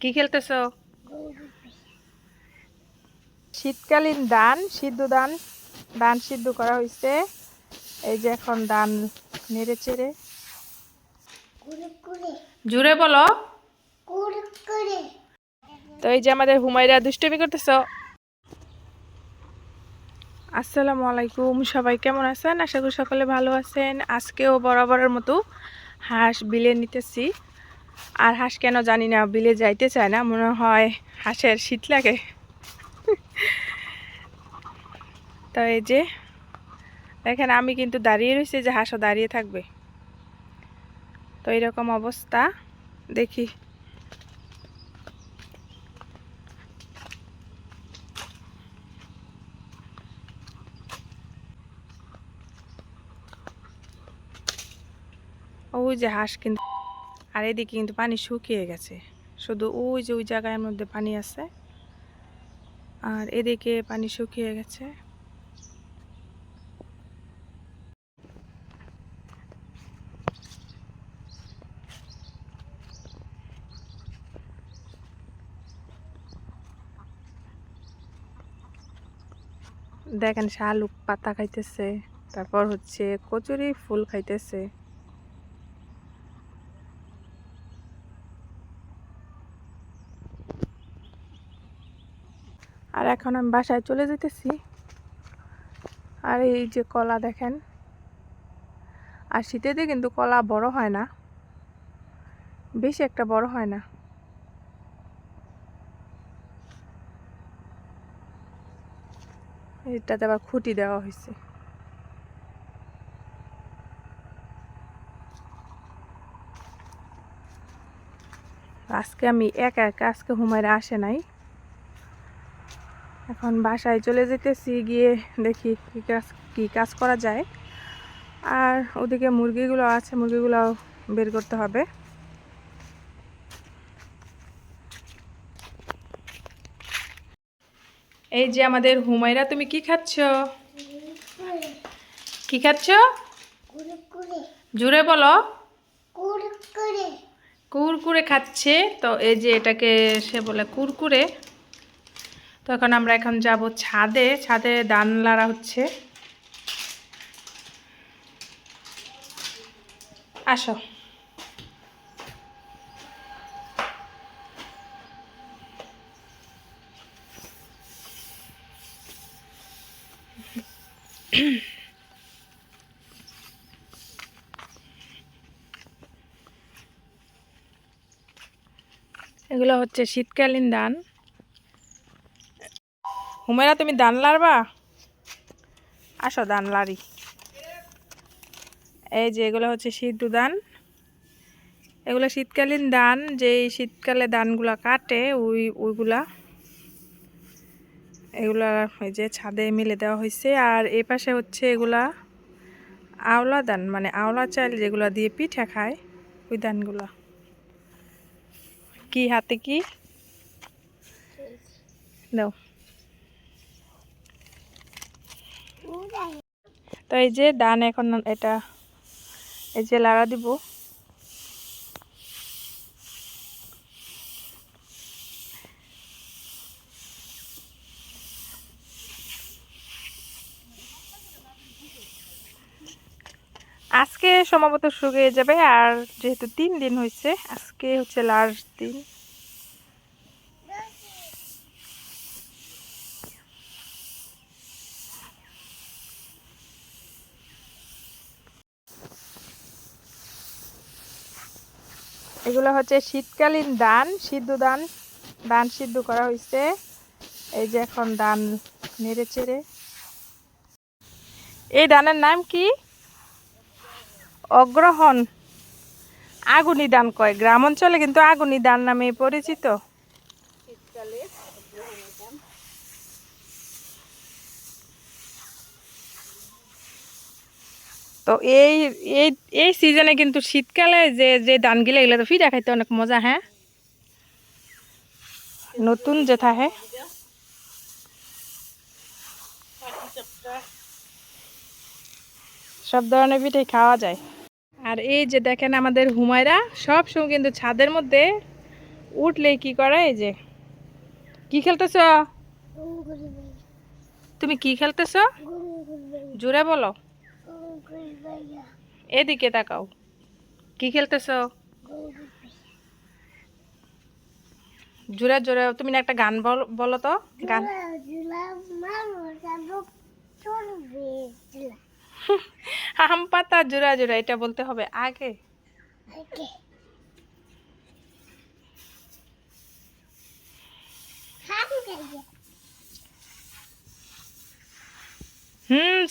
কি খেলতেছো? শীতকালীন ধান সিদ্ধ ধান ধান সিদ্ধ করা হয়েছে। এই যে এখন ধান নেড়ে চেড়ে, জুড়ে বলো। তো এই যে আমাদের হুমায়রা দুষ্টুমি করতেছো। আসসালামু আলাইকুম, সবাই কেমন আছেন? আশা করি সকলে ভালো আছেন। আজকেও বরাবরের মতো হাঁস বিলে নিতেছি। আর হাঁস কেন জানি না বিলে যাইতে চায় না, মনে হয় হাঁসের শীত লাগে। তো এই যে দেখেন, আমি কিন্তু দাঁড়িয়ে রয়েছি, যে হাঁসও দাঁড়িয়ে থাকবে। তো এইরকম অবস্থা, দেখি। ওই যে হাঁস কিন্তু, আর এদিকে কিন্তু পানি শুকিয়ে গেছে, শুধু ওই যে ওই জায়গার মধ্যে পানি আছে, আর এদিকে পানি শুকিয়ে গেছে। দেখেন, শালুক পাতা খাইতেছে, তারপর হচ্ছে কচুরি ফুল খাইতেছে। আর এখন আমি বাসায় চলে যেতেছি। আর এই যে কলা দেখেন, আর শীতেতে কিন্তু কলা বড় হয় না, বেশি একটা বড় হয় না। এটাতে আবার খুঁটি দেওয়া হয়েছে। আজকে আমি একা একা, আজকে হুমায়রা আসে নাই। এখন বাসায় চলে যেতেছি, গিয়ে দেখি কি কাজ করা যায়। আর ওদিকে মুরগিগুলো আছে, মুরগিগুলো বের করতে হবে। এই যে আমাদের হুমায়রা, তুমি কি খাচ্ছ? কি খাচ্ছ? জুড়ে বলো। কুরকুরে খাচ্ছে। তো এই যে এটাকে সে বলে কুরকুরে। তো আমরা এখন যাব ছাদে। ছাদে ধান লাড়া হচ্ছে। আসো। এগুলো হচ্ছে শীতকালীন ধান। হুমায়রা, তুমি ধান লাড়বা? আসো, ধান লাড়ি। এই যে এগুলো হচ্ছে সিদ্ধ ধান। এগুলো শীতকালীন ধান, যে শীতকালে ধানগুলা কাটে ওইগুলা। এগুলা এই যে ছাদে মিলে দেওয়া হয়েছে। আর এই পাশে হচ্ছে এগুলা আওলা ধান, মানে আওলা চাল যেগুলা দিয়ে পিঠা খায়, ওই ধানগুলা। কি হাতে কি দাও। তো এই যে ধান এখন এটা এই যে লাড়া দিব। আজকে সম্ভবত শুকিয়ে যাবে। আর যেহেতু 3 দিন হয়েছে, আজকে হচ্ছে লাস্ট দিন। এগুলো হচ্ছে শীতকালীন ধান সিদ্ধ ধান। ধান সিদ্ধ করা হয়েছে। এই যে এখন ধান নেড়ে চেড়ে। এই ধানের নাম কি? অগ্রহণ। আগুনি ধান কয়, গ্রাম অঞ্চলে কিন্তু আগুনি ধান নামে পরিচিত। তো এই এই এই সিজনে কিন্তু শীতকালে যে যে ধানগুলো, এগুলো তো ফিরা খাইতে অনেক মজা। হ্যাঁ, নতুন যেটা হ্যাঁ, সব ধরনের পিঠাই খাওয়া যায়। আর এই যে দেখেন আমাদের হুমায়রা সব সময় কিন্তু ছাদের মধ্যে উঠলে কি করে? এই যে কি খেলতেছ? তুমি কি খেলতেছ? জোরে বলো। এদিকে তাকাও। কি খেলতেছ? জোরে জোরে তুমি না একটা গান বলো তো। গান। আম পাতা জোড়া জোড়া, এটা বলতে হবে আগে।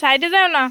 সাইডে যাও না।